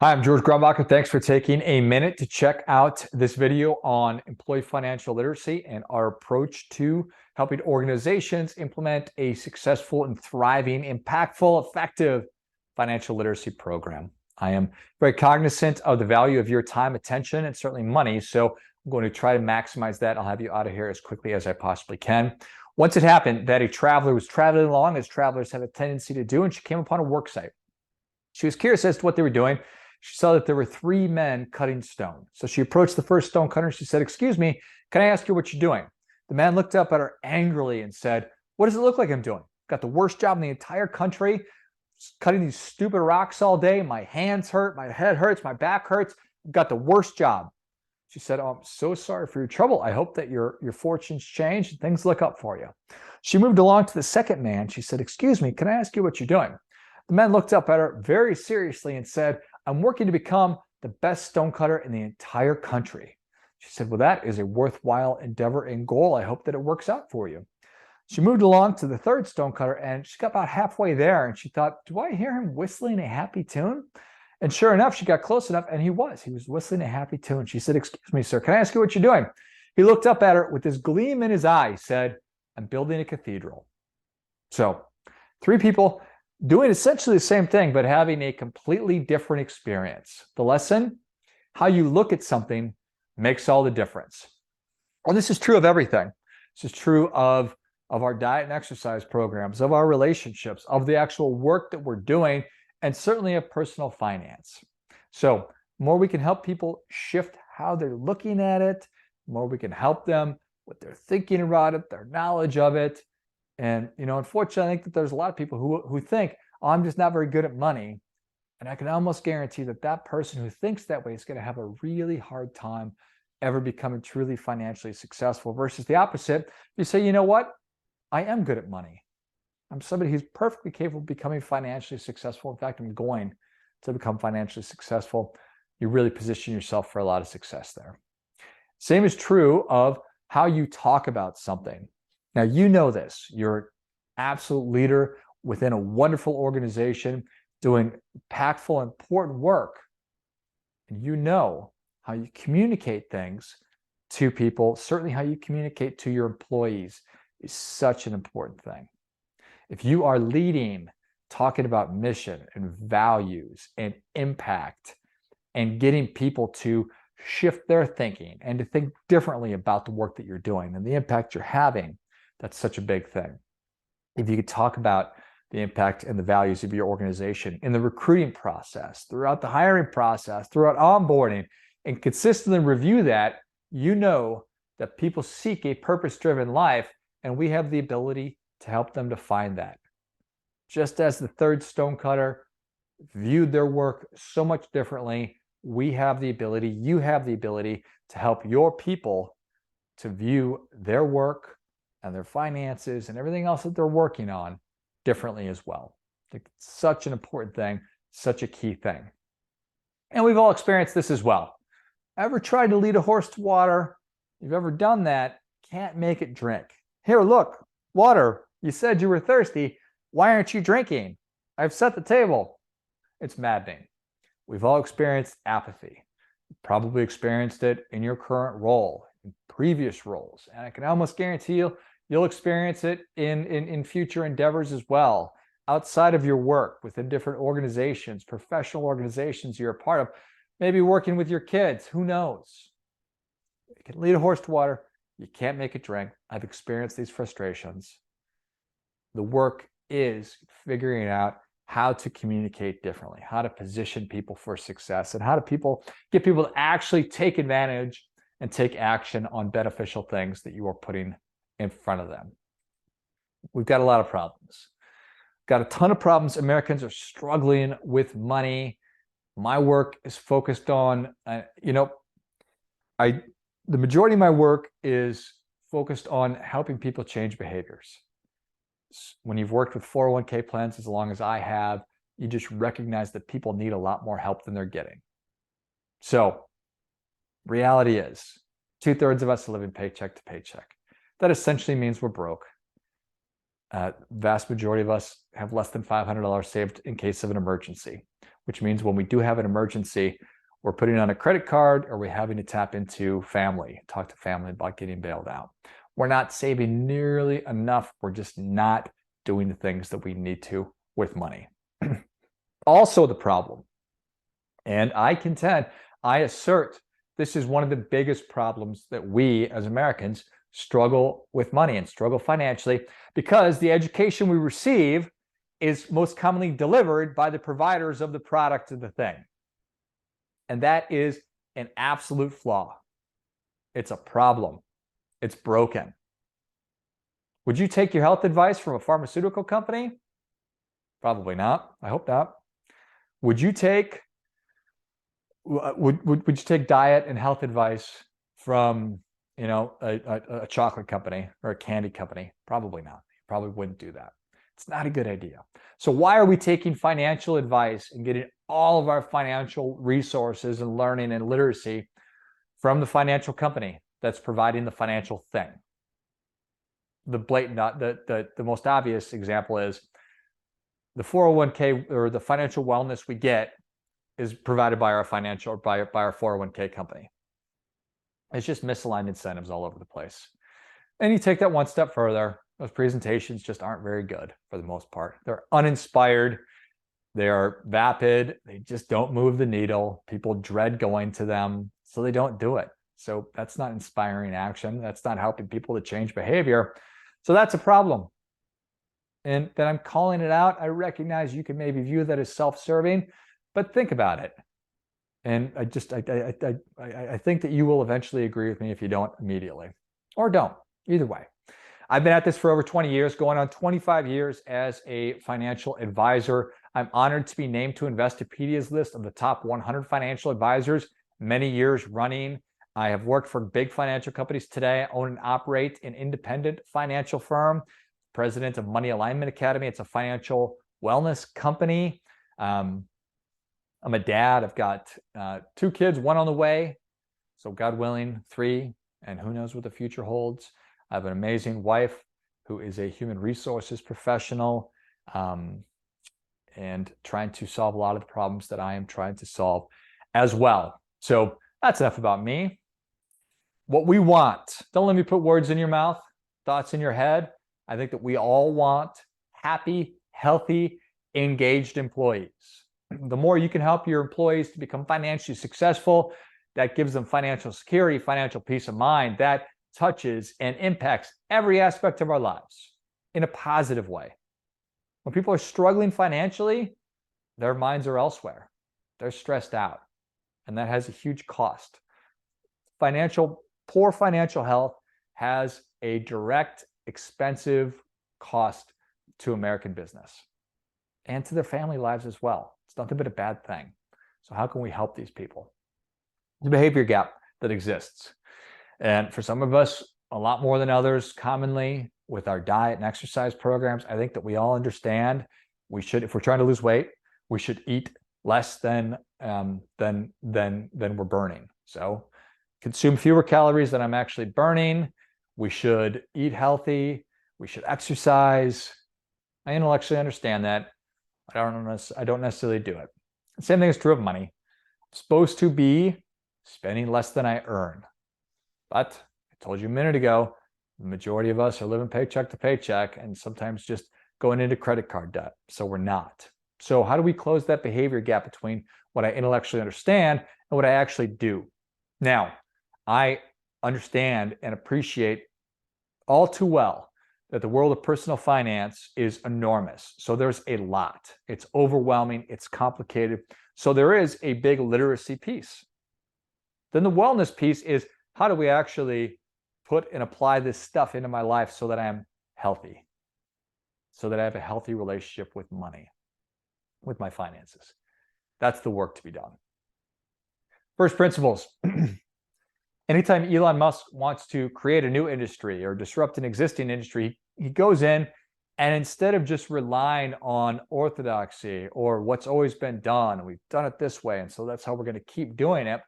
Hi, I'm George Grumbacher. Thanks for taking a minute to check out this video on employee financial literacy and our approach to helping organizations implement a successful and thriving, impactful, effective financial literacy program. I am very cognizant of the value of your time, attention, and certainly money, so I'm going to try to maximize that. I'll have you out of here as quickly as I possibly can. Once it happened that a traveler was traveling along, as travelers have a tendency to do, and she came upon a work site. She was curious as to what they were doing. She saw that there were three men cutting stone. So she approached the first stone cutter. She said, "Excuse me, can I ask you what you're doing?" The man looked up at her angrily and said, "What does it look like I'm doing? Got the worst job in the entire country, cutting these stupid rocks all day. My hands hurt, my head hurts, my back hurts. I've got the worst job." She said, "Oh, I'm so sorry for your trouble. I hope that your fortunes change and things look up for you." She moved along to the second man. She said, "Excuse me, can I ask you what you're doing?" The man looked up at her very seriously and said, "I'm working to become the best stonecutter in the entire country." She said, "Well, that is a worthwhile endeavor and goal. I hope that it works out for you." She moved along to the third stonecutter, and she got about halfway there, and she thought, "Do I hear him whistling a happy tune?" And sure enough, she got close enough, and he was whistling a happy tune. She said, "Excuse me, sir, can I ask you what you're doing?" He looked up at her with this gleam in his eye. He said, "I'm building a cathedral." So, three people doing essentially the same thing, but having a completely different experience. The lesson: how you look at something makes all the difference. Well, this is true of everything. This is true of our diet and exercise programs, of our relationships, of the actual work that we're doing, and certainly of personal finance. So the more we can help people shift how they're looking at it, the more we can help them with their thinking about it, their knowledge of it. And, unfortunately, I think that there's a lot of people who think, "Oh, I'm just not very good at money." And I can almost guarantee that that person who thinks that way is going to have a really hard time ever becoming truly financially successful, versus the opposite. You say, "You know what? I am good at money. I'm somebody who's perfectly capable of becoming financially successful. In fact, I'm going to become financially successful." You really position yourself for a lot of success there. Same is true of how you talk about something. Now, you know this. You're an absolute leader within a wonderful organization doing impactful, important work. And you know how you communicate things to people, certainly how you communicate to your employees is such an important thing. If you are leading, talking about mission and values and impact and getting people to shift their thinking and to think differently about the work that you're doing and the impact you're having, that's such a big thing. If you could talk about the impact and the values of your organization in the recruiting process, throughout the hiring process, throughout onboarding, and consistently review that, you know that people seek a purpose-driven life, and we have the ability to help them to find that. Just as the third stonecutter viewed their work so much differently, we have the ability, you have the ability to help your people to view their work and their finances and everything else that they're working on differently as well. It's such an important thing, such a key thing. And we've all experienced this as well. Ever tried to lead a horse to water? You've ever done that, can't make it drink. "Here, look, water. You said you were thirsty. Why aren't you drinking? I've set the table." It's maddening. We've all experienced apathy. You've probably experienced it in your current role, in previous roles. And I can almost guarantee you'll experience it in future endeavors as well, outside of your work, within different organizations, professional organizations you're a part of, maybe working with your kids, who knows? You can lead a horse to water, you can't make it drink. I've experienced these frustrations. The work is figuring out how to communicate differently, how to position people for success, and how to get people to actually take advantage and take action on beneficial things that you are putting in front of them. We've got a lot of problems. Got a ton of problems. Americans are struggling with money. My work is focused on, the majority of my work is focused on helping people change behaviors. When you've worked with 401k plans as long as I have, you just recognize that people need a lot more help than they're getting. So, reality is, 2/3 of us are living paycheck to paycheck. That essentially means we're broke. Vast majority of us have less than $500 saved in case of an emergency. which means when we do have an emergency, we're putting on a credit card or we're having to tap into family, talk to family about getting bailed out. We're not saving nearly enough. We're just not doing the things that we need to with money. Also the problem, and I assert this is one of the biggest problems that we as Americans struggle with money and struggle financially, because the education we receive is most commonly delivered by the providers of the product of the thing. And that is an absolute flaw. It's a problem. It's broken. Would you take your health advice from a pharmaceutical company? Probably not. I hope not. Would you take diet and health advice from a chocolate company or a candy company? Probably not. You probably wouldn't do that. It's not a good idea. So why are we taking financial advice and getting all of our financial resources and learning and literacy from the financial company that's providing the financial thing? The most obvious example is the 401k, or the financial wellness we get is provided by our 401k company. It's just misaligned incentives all over the place. And you take that one step further, those presentations just aren't very good for the most part. They're uninspired. They are vapid. They just don't move the needle. People dread going to them, so they don't do it. So that's not inspiring action. That's not helping people to change behavior. So that's a problem. And that I'm calling it out. I recognize you can maybe view that as self-serving, but think about it. And I think that you will eventually agree with me if you don't immediately, or don't. Either way. I've been at this for over 20 years, going on 25 years as a financial advisor. I'm honored to be named to Investopedia's list of the top 100 financial advisors, many years running. I have worked for big financial companies today. I own and operate an independent financial firm, president of Money Alignment Academy. It's a financial wellness company. I'm a dad. I've got 2 kids, 1 on the way. So God willing, 3, and who knows what the future holds. I have an amazing wife who is a human resources professional, and trying to solve a lot of the problems that I am trying to solve as well. So that's enough about me. What we want, don't let me put words in your mouth, thoughts in your head. I think that we all want happy, healthy, engaged employees. The more you can help your employees to become financially successful, that gives them financial security, financial peace of mind. That touches and impacts every aspect of our lives in a positive way. When people are struggling financially, their minds are elsewhere. They're stressed out, and that has a huge cost. Poor financial health has a direct, expensive cost to American business and to their family lives as well. It's nothing but a bad thing. So how can we help these people? The behavior gap that exists. And for some of us, a lot more than others, commonly with our diet and exercise programs, I think that we all understand we should, if we're trying to lose weight, we should eat less than we're burning. So consume fewer calories than I'm actually burning. We should eat healthy. We should exercise. I intellectually understand that. I don't necessarily do it. The same thing is true of money. I'm supposed to be spending less than I earn. But I told you a minute ago, the majority of us are living paycheck to paycheck and sometimes just going into credit card debt. So we're not. So how do we close that behavior gap between what I intellectually understand and what I actually do? Now, I understand and appreciate all too well that the world of personal finance is enormous. So there's a lot. It's overwhelming. It's complicated. So there is a big literacy piece. Then the wellness piece is, how do we actually put and apply this stuff into my life so that I'm healthy, so that I have a healthy relationship with money, with my finances? That's the work to be done. First principles. Anytime Elon Musk wants to create a new industry or disrupt an existing industry, he goes in and instead of just relying on orthodoxy or what's always been done, we've done it this way, and so that's how we're going to keep doing it.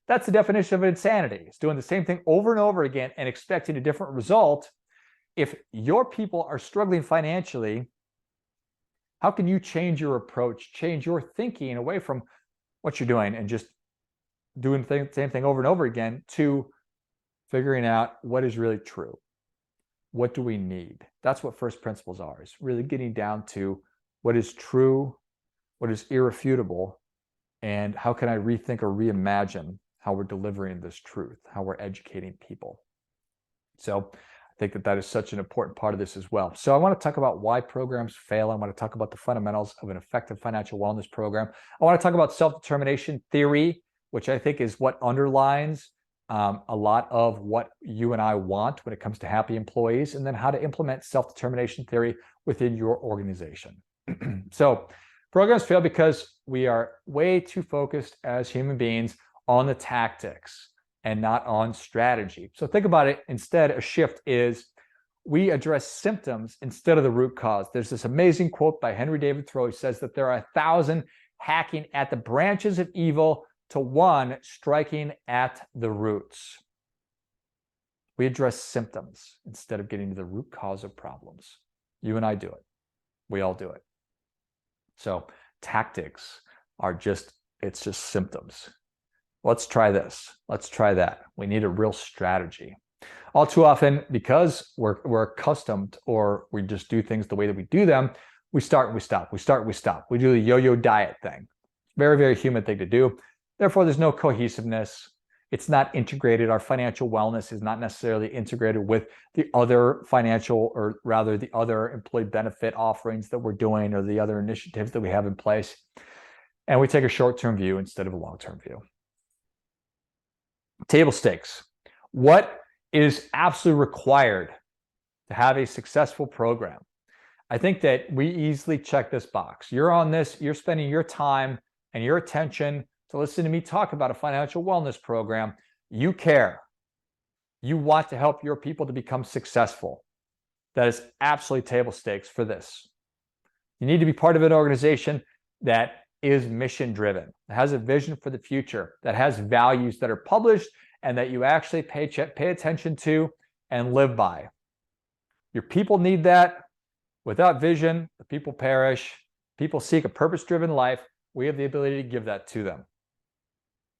That's the definition of insanity. It's doing the same thing over and over again and expecting a different result. If your people are struggling financially, How can you change your approach, change your thinking away from what you're doing and just doing the same thing over and over again to figuring out what is really true? What do we need? That's what first principles are, is really getting down to what is true, what is irrefutable, and how can I rethink or reimagine how we're delivering this truth, how we're educating people. So I think that is such an important part of this as well. So I want to talk about why programs fail. I want to talk about the fundamentals of an effective financial wellness program. I want to talk about self-determination theory, which I think is what underlines a lot of what you and I want when it comes to happy employees, and then how to implement self-determination theory within your organization. So programs fail because we are way too focused as human beings on the tactics and not on strategy. So think about it. Instead, a shift is we address symptoms instead of the root cause. There's this amazing quote by Henry David Thoreau. He says that there are 1,000 hacking at the branches of evil to one striking at the roots. We address symptoms instead of getting to the root cause of problems. You and I do it. We all do it. So tactics are it's just symptoms. Let's try this. Let's try that. We need a real strategy. All too often, because we're accustomed, or we just do things the way that we do them, we start and we stop. We start and we stop. We do the yo-yo diet thing. Very, very human thing to do. Therefore, there's no cohesiveness. It's not integrated. Our financial wellness is not necessarily integrated with the other financial, or rather the other employee benefit offerings that we're doing, or the other initiatives that we have in place. And we take a short-term view instead of a long-term view. Table stakes. What is absolutely required to have a successful program? I think that we easily check this box. You're on this, you're spending your time and your attention to listen to me talk about a financial wellness program. You care. You want to help your people to become successful. That is absolutely table stakes for this. You need to be part of an organization that is mission driven, that has a vision for the future, that has values that are published and that you actually pay attention to and live by. Your people need that. Without vision, the people perish. People seek a purpose-driven life. We have the ability to give that to them.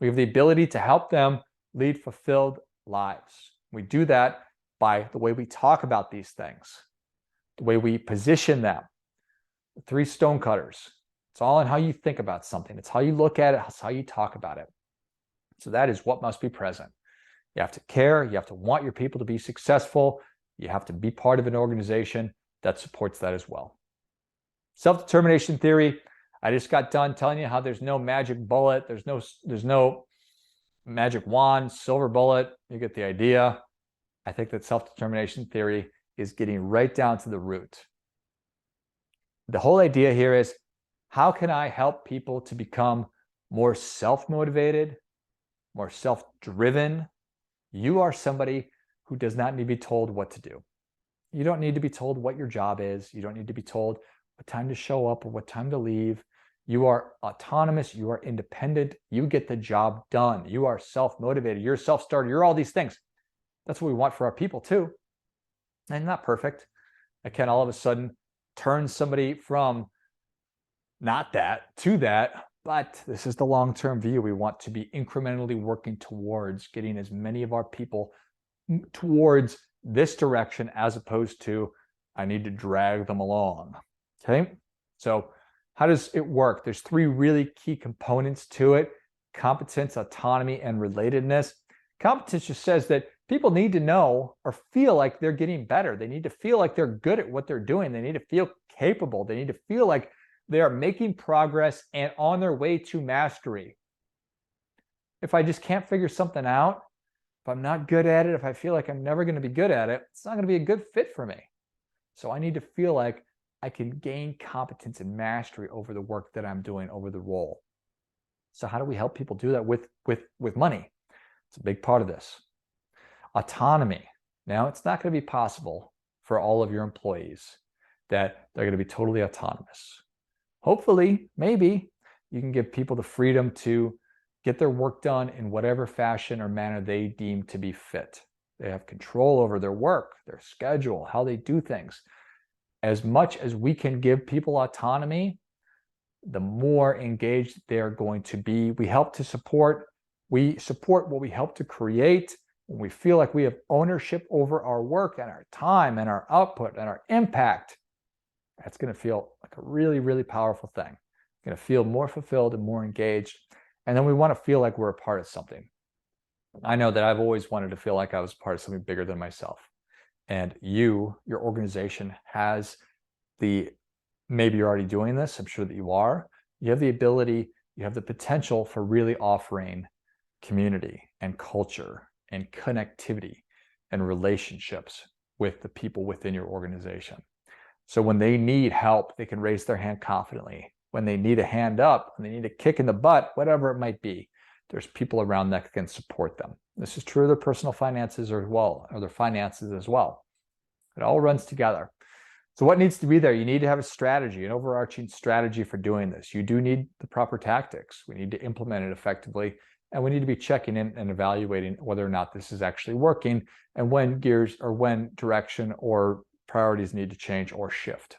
We have the ability to help them lead fulfilled lives. We do that by the way we talk about these things, the way we position them. The 3 stonecutters. It's all in how you think about something. It's how you look at it. It's how you talk about it. So that is what must be present. You have to care. You have to want your people to be successful. You have to be part of an organization that supports that as well. Self-determination theory. I just got done telling you how there's no magic bullet. There's no magic wand, silver bullet. You get the idea. I think that self-determination theory is getting right down to the root. The whole idea here is, how can I help people to become more self-motivated, more self-driven? You are somebody who does not need to be told what to do. You don't need to be told what your job is. You don't need to be told what time to show up or what time to leave. You are autonomous. You are independent. You get the job done. You are self-motivated. You're self-starter. You're all these things. That's what we want for our people too. And not perfect. I can all of a sudden turn somebody from not that to that, but this is the long-term view. We want to be incrementally working towards getting as many of our people towards this direction, as opposed to I need to drag them along. Okay, so how does it work? There's 3 really key components to it: competence, autonomy, and relatedness. Competence just says that people need to know or feel like they're getting better. They need to feel like they're good at what they're doing. They need to feel capable. They need to feel like they are making progress and on their way to mastery. If I just can't figure something out, if I'm not good at it, if I feel like I'm never going to be good at it, it's not going to be a good fit for me. So I need to feel like I can gain competence and mastery over the work that I'm doing, over the role. So how do we help people do that with money? It's a big part of this. Autonomy. Now, it's not going to be possible for all of your employees that they're going to be totally autonomous. Hopefully, maybe you can give people the freedom to get their work done in whatever fashion or manner they deem to be fit. They have control over their work, their schedule, how they do things. as much as we can give people autonomy, the more engaged they're going to be. We support what we help to create. When we feel like we have ownership over our work and our time and our output and our impact, that's going to feel like a really, really powerful thing. It's going to feel more fulfilled and more engaged. And then we want to feel like we're a part of something. I know that I've always wanted to feel like I was part of something bigger than myself. And your organization has maybe you're already doing this, I'm sure that you are. You have the ability, you have the potential for really offering community and culture and connectivity and relationships with the people within your organization. So when they need help, they can raise their hand confidently. When they need a hand up, when they need a kick in the butt, whatever it might be, there's people around that can support them. This is true of their personal finances as well, or their finances as well. It all runs together. So what needs to be there? You need to have a strategy, an overarching strategy for doing this. You do need the proper tactics. We need to implement it effectively, and we need to be checking in and evaluating whether or not this is actually working and when direction or priorities need to change or shift.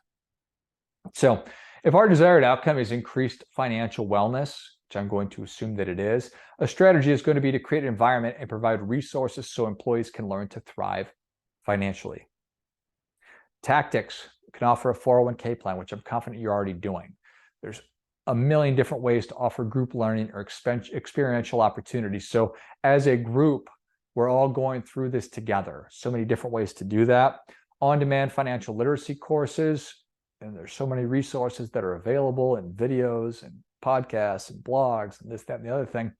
So if our desired outcome is increased financial wellness, which I'm going to assume that it is, a strategy is going to be to create an environment and provide resources so employees can learn to thrive financially. Tactics can offer a 401k plan, which I'm confident you're already doing. There's a million different ways to offer group learning or experiential opportunities. So as a group, we're all going through this together. So many different ways to do that. On-demand financial literacy courses, and there's so many resources that are available, and videos and podcasts and blogs and this, that, and the other thing.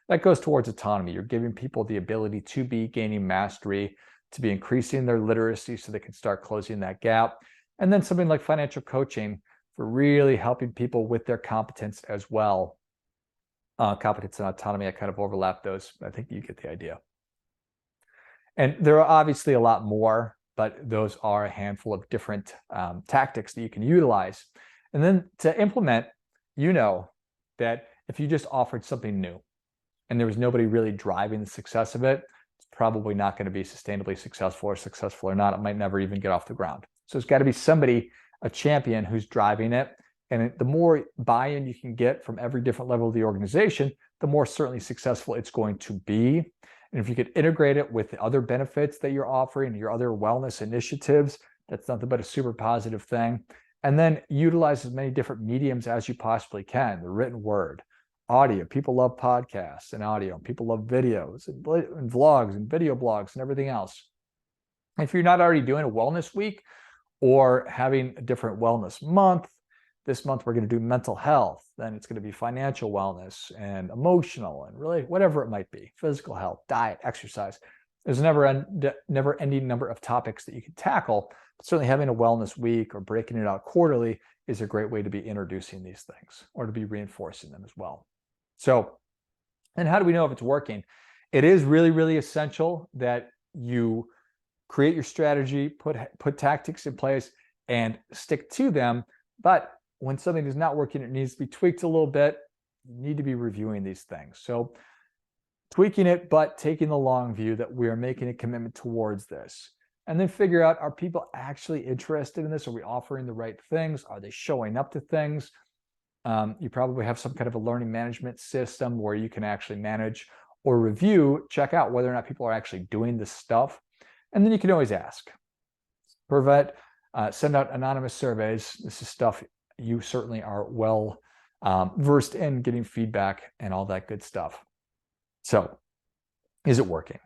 That goes towards autonomy. You're giving people the ability to be gaining mastery, to be increasing their literacy so they can start closing that gap. And then something like financial coaching for really helping people with their competence as well. Competence and autonomy, I kind of overlap those. I think you get the idea. And there are obviously a lot more, but those are a handful of different tactics that you can utilize. And then to implement, you know that if you just offered something new and there was nobody really driving the success of it, it's probably not going to be sustainably successful, or not. It might never even get off the ground. So it's got to be somebody, a champion, who's driving it. And the more buy-in you can get from every different level of the organization, the more certainly successful it's going to be. And if you could integrate it with the other benefits that you're offering, your other wellness initiatives, that's nothing but a super positive thing. And then utilize as many different mediums as you possibly can. The written word, audio. People love podcasts and audio. People love videos and vlogs and video blogs and everything else. If you're not already doing a wellness week or having a different wellness month, this month we're going to do mental health, then it's going to be financial wellness and emotional and really whatever it might be, physical health, diet, exercise. There's a never-ending number of topics that you can tackle, but certainly having a wellness week or breaking it out quarterly is a great way to be introducing these things or to be reinforcing them as well. So, and how do we know if it's working? It is really, really essential that you create your strategy, put tactics in place and stick to them. But when something is not working, it needs to be tweaked a little bit. You need to be reviewing these things. So tweaking it, but taking the long view that we are making a commitment towards this. And then figure out, are people actually interested in this? Are we offering the right things? Are they showing up to things? You probably have some kind of a learning management system where you can actually manage or review, check out whether or not people are actually doing this stuff. And then you can always ask. Send out anonymous surveys. This is stuff you certainly are well versed in, getting feedback and all that good stuff. So, is it working?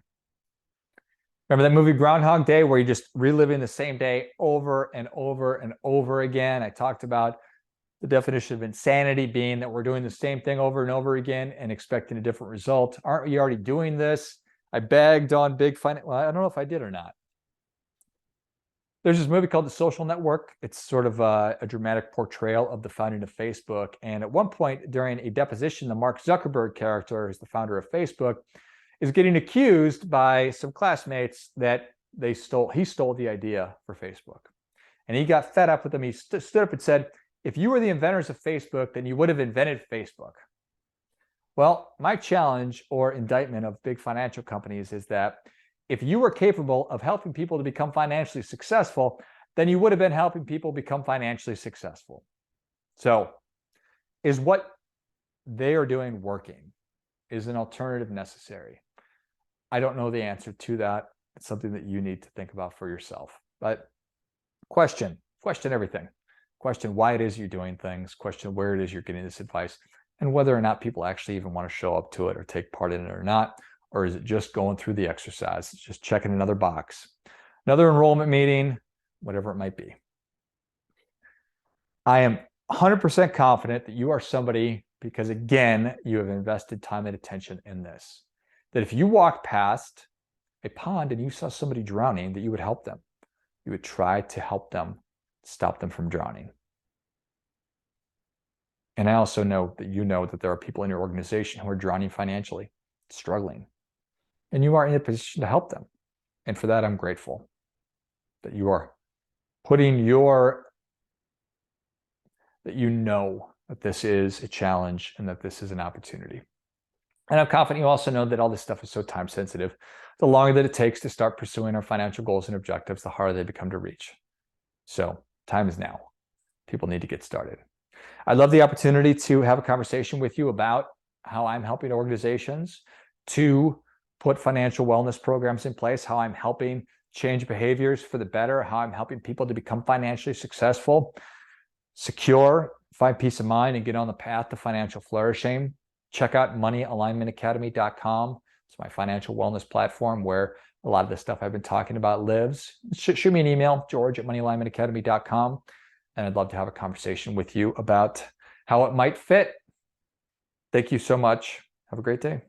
Remember that movie Groundhog Day where you're just reliving the same day over and over and over again? I talked about the definition of insanity being that we're doing the same thing over and over again and expecting a different result. Aren't we already doing this? I begged on big finance. Well, I don't know if I did or not. There's this movie called The Social Network. It's sort of a dramatic portrayal of the founding of Facebook. And at one point during a deposition, the Mark Zuckerberg character, who's the founder of Facebook, is getting accused by some classmates that he stole the idea for Facebook. And he got fed up with them. He stood up and said, if you were the inventors of Facebook, then you would have invented Facebook. Well, my challenge or indictment of big financial companies is that if you were capable of helping people to become financially successful, then you would have been helping people become financially successful. So, is what they are doing working? Is an alternative necessary? I don't know the answer to that. It's something that you need to think about for yourself. But question everything. Question why it is you're doing things, question where it is you're getting this advice, and whether or not people actually even want to show up to it or take part in it or not, or is it just going through the exercise, it's just checking another box, another enrollment meeting, whatever it might be. I am 100% confident that you are somebody, because again, you have invested time and attention in this, that if you walk past a pond and you saw somebody drowning, that you would help them. You would try to help them, stop them from drowning. And I also know that there are people in your organization who are drowning financially, struggling, and you are in a position to help them. And for that, I'm grateful that you are putting that you know that this is a challenge and that this is an opportunity. And I'm confident you also know that all this stuff is so time sensitive. The longer that it takes to start pursuing our financial goals and objectives, the harder they become to reach. So time is now. People need to get started. I'd love the opportunity to have a conversation with you about how I'm helping organizations to put financial wellness programs in place, how I'm helping change behaviors for the better, how I'm helping people to become financially successful, secure, find peace of mind, and get on the path to financial flourishing. Check out moneyalignmentacademy.com. It's my financial wellness platform where a lot of the stuff I've been talking about lives. Shoot me an email, george@moneyalignmentacademy.com, and I'd love to have a conversation with you about how it might fit. Thank you so much. Have a great day.